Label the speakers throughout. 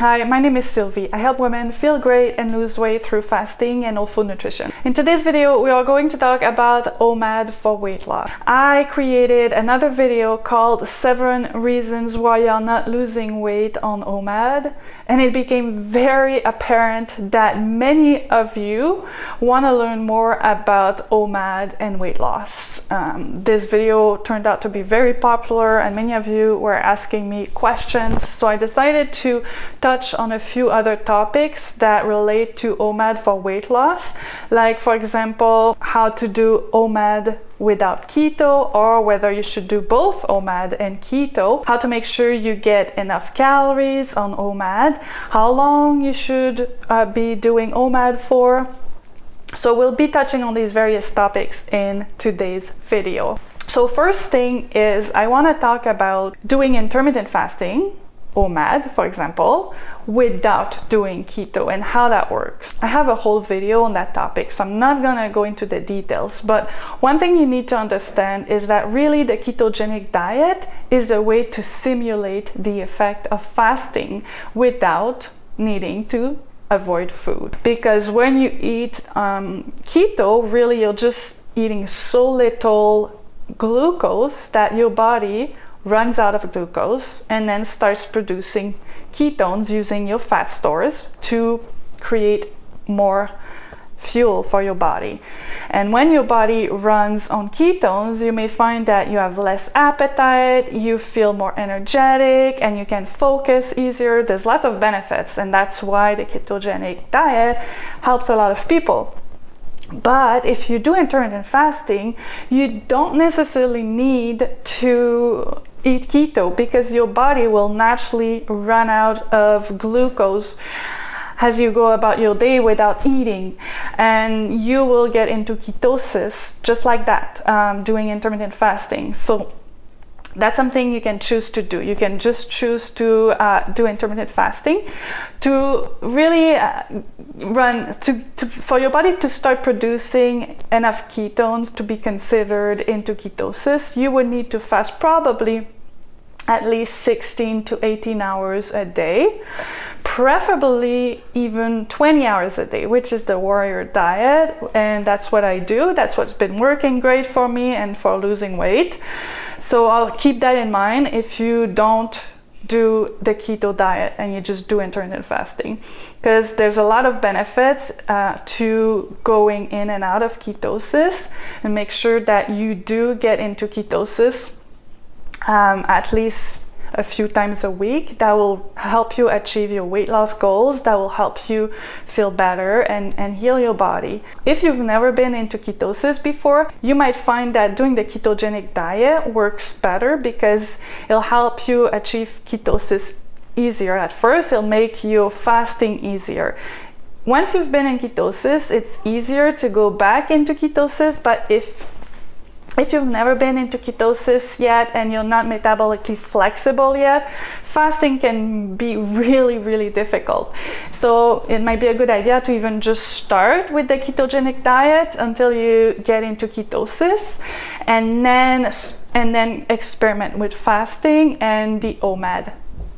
Speaker 1: Hi, my name is Sylvie. I help women feel great and lose weight through fasting and full nutrition. In today's video, we are going to talk about OMAD for weight loss. I created another video called 7 reasons why you're not losing weight on OMAD, and it became very apparent that many of you want to learn more about OMAD and weight loss. This video turned out to be very popular and many of you were asking me questions, so I decided to touch on a few other topics that relate to OMAD for weight loss, like for example how to do OMAD without keto, or whether you should do both OMAD and keto, how to make sure you get enough calories on OMAD, how long you should be doing OMAD for. So we'll be touching on these various topics in today's video. So first thing is I want to talk about doing intermittent fasting, OMAD for example, without doing keto and how that works. I have a whole video on that topic, so I'm not gonna go into the details, but one thing you need to understand is that really the ketogenic diet is a way to simulate the effect of fasting without needing to avoid food. Because when you eat keto, really you're just eating so little glucose that your body runs out of glucose and then starts producing ketones using your fat stores to create more fuel for your body. And when your body runs on ketones, you may find that you have less appetite, you feel more energetic, and you can focus easier. There's lots of benefits, and that's why the ketogenic diet helps a lot of people. But if you do intermittent fasting, you don't necessarily need to eat keto because your body will naturally run out of glucose as you go about your day without eating, and you will get into ketosis just like that doing intermittent fasting. So that's something you can choose to do. You can just choose to do intermittent fasting to really for your body to start producing enough ketones to be considered into ketosis. You would need to fast probably at least 16 to 18 hours a day, preferably even 20 hours a day, which is the warrior diet, and that's what I do. That's what's been working great for me and for losing weight. So I'll keep that in mind if you don't do the keto diet and you just do intermittent fasting, because there's a lot of benefits to going in and out of ketosis, and make sure that you do get into ketosis at least a few times a week. That will help you achieve your weight loss goals, that will help you feel better and heal your body. If you've never been into ketosis before, you might find that doing the ketogenic diet works better because it'll help you achieve ketosis easier at first. It'll make your fasting easier. Once you've been in ketosis, it's easier to go back into ketosis, but if you've never been into ketosis yet and you're not metabolically flexible yet, fasting can be really, really difficult. So it might be a good idea to even just start with the ketogenic diet until you get into ketosis, and then experiment with fasting and the OMAD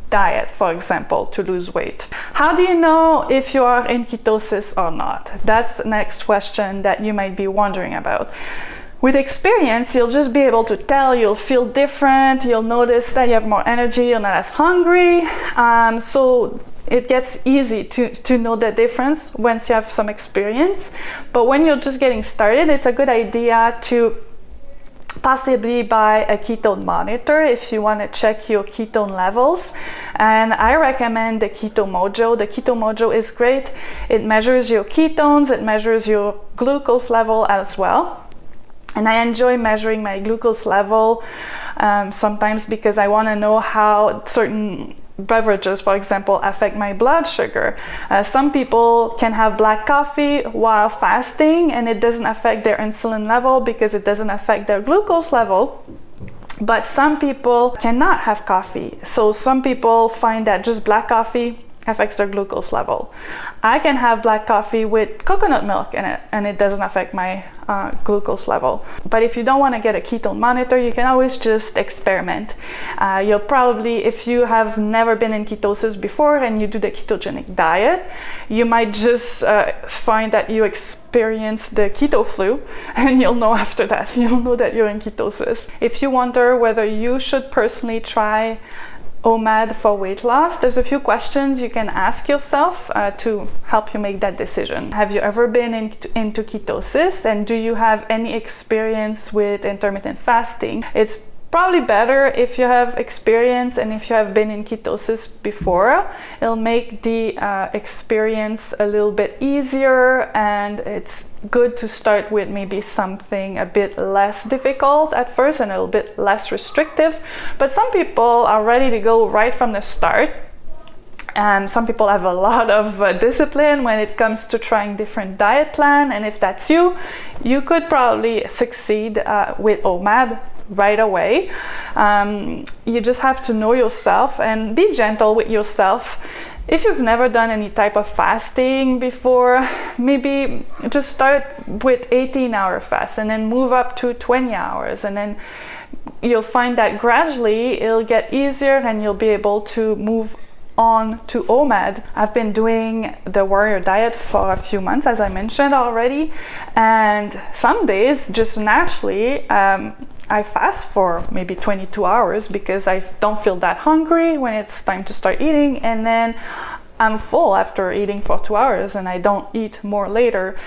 Speaker 1: diet, for example, to lose weight. How do you know if you are in ketosis or not? That's the next question that you might be wondering about. With experience, you'll just be able to tell. You'll feel different, you'll notice that you have more energy, you're not as hungry. So it gets easy to know the difference once you have some experience. But when you're just getting started, it's a good idea to possibly buy a ketone monitor if you want to check your ketone levels. And I recommend the Keto Mojo. The Keto Mojo is great. It measures your ketones, it measures your glucose level as well. And I enjoy measuring my glucose level sometimes because I want to know how certain beverages, for example, affect my blood sugar. Some people can have black coffee while fasting and it doesn't affect their insulin level because it doesn't affect their glucose level. But some people cannot have coffee. So some people find that just black coffee affects their glucose level. I can have black coffee with coconut milk in it, and it doesn't affect my glucose level. But if you don't want to get a ketone monitor, you can always just experiment. You'll probably, if you have never been in ketosis before and you do the ketogenic diet, you might just find that you experience the keto flu, and you'll know after that. You'll know that you're in ketosis. If you wonder whether you should personally try OMAD for weight loss, there's a few questions you can ask yourself to help you make that decision. Have you ever been into ketosis, and do you have any experience with intermittent fasting? It's probably better if you have experience and if you have been in ketosis before. It'll make the experience a little bit easier, and it's good to start with maybe something a bit less difficult at first and a little bit less restrictive. But some people are ready to go right from the start. And some people have a lot of discipline when it comes to trying different diet plan. And if that's you, you could probably succeed with OMAD right away. You just have to know yourself and be gentle with yourself. If you've never done any type of fasting before, maybe just start with 18-hour fast and then move up to 20 hours. And then you'll find that gradually it'll get easier and you'll be able to move on to OMAD. I've been doing the warrior diet for a few months, as I mentioned already, and some days just naturally I fast for maybe 22 hours because I don't feel that hungry when it's time to start eating, and then I'm full after eating for 2 hours and I don't eat more later.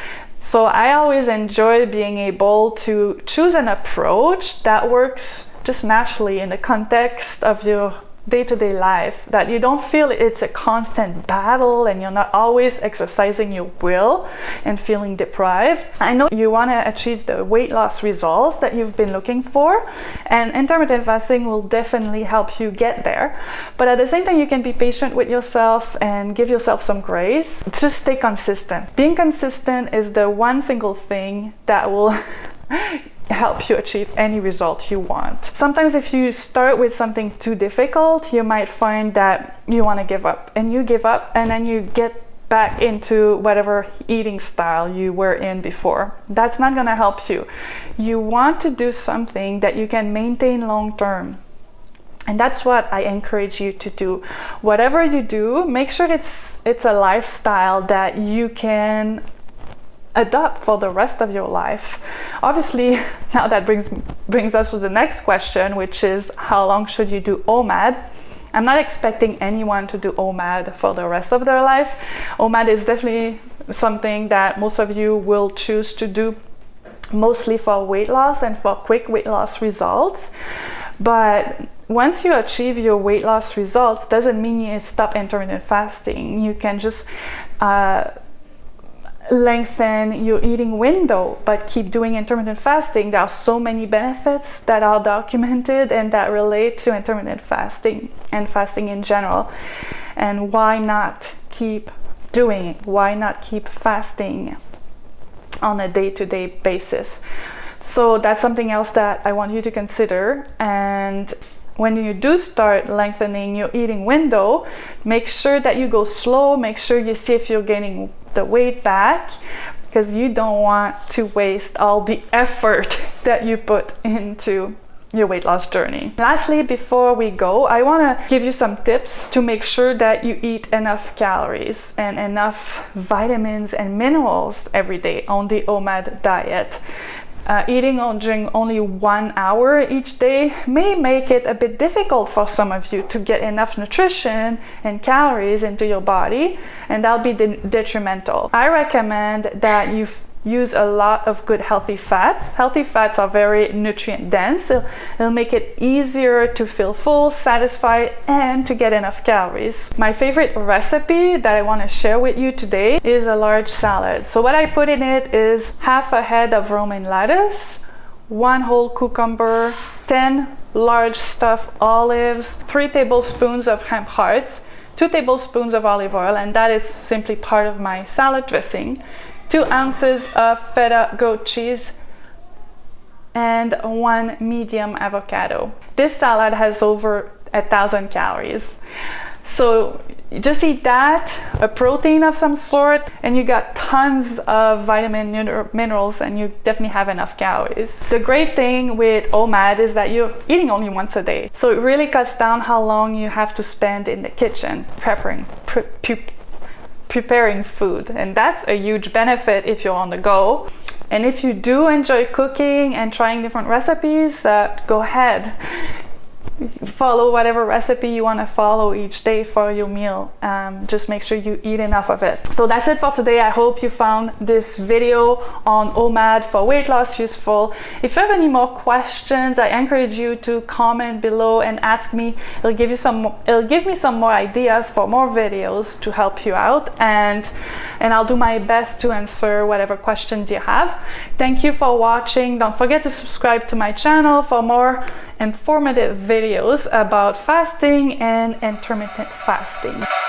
Speaker 1: So I always enjoy being able to choose an approach that works just naturally in the context of your day-to-day life, that you don't feel it's a constant battle and you're not always exercising your will and feeling deprived. I know you want to achieve the weight loss results that you've been looking for, and intermittent fasting will definitely help you get there. But at the same time, you can be patient with yourself and give yourself some grace. Just stay consistent. Being consistent is the one single thing that will help you achieve any result you want. Sometimes if you start with something too difficult, you might find that you want to give up, and you give up and then you get back into whatever eating style you were in before. That's not going to help you. You want to do something that you can maintain long term. And that's what I encourage you to do. Whatever you do, make sure it's a lifestyle that you can adopt for the rest of your life. Obviously, now that brings us to the next question, which is how long should you do OMAD? I'm not expecting anyone to do OMAD for the rest of their life. OMAD is definitely something that most of you will choose to do mostly for weight loss and for quick weight loss results. But once you achieve your weight loss results, doesn't mean you stop intermittent fasting. You can just lengthen your eating window, but keep doing intermittent fasting. There are so many benefits that are documented and that relate to intermittent fasting and fasting in general. And why not keep doing it? Why not keep fasting on a day-to-day basis? So that's something else that I want you to consider. And when you do start lengthening your eating window, make sure that you go slow. Make sure you see if you're gaining the weight back, because you don't want to waste all the effort that you put into your weight loss journey. Lastly, before we go, I want to give you some tips to make sure that you eat enough calories and enough vitamins and minerals every day on the OMAD diet. Eating during only 1 hour each day may make it a bit difficult for some of you to get enough nutrition and calories into your body, and that'll be detrimental. I recommend that you use a lot of good healthy fats. Healthy fats are very nutrient dense. It'll make it easier to feel full, satisfied, and to get enough calories. My favorite recipe that I want to share with you today is a large salad. So what I put in it is half a head of romaine lettuce, 1 whole cucumber, 10 large stuffed olives, 3 tablespoons of hemp hearts, 2 tablespoons of olive oil, and that is simply part of my salad dressing, 2 ounces of feta goat cheese, and 1 medium avocado. This salad has over 1,000 calories. So you just eat that, a protein of some sort, and you got tons of vitamin minerals, and you definitely have enough calories. The great thing with OMAD is that you're eating only once a day. So it really cuts down how long you have to spend in the kitchen preparing food. And that's a huge benefit if you're on the go. And if you do enjoy cooking and trying different recipes, go ahead. Follow whatever recipe you want to follow each day for your meal. Just make sure you eat enough of it. So that's it for today. I hope you found this video on OMAD for weight loss useful. If you have any more questions, I encourage you to comment below and ask me. It'll give me some more ideas for more videos to help you out, and I'll do my best to answer whatever questions you have. Thank you for watching. Don't forget to subscribe to my channel for more informative videos about fasting and intermittent fasting.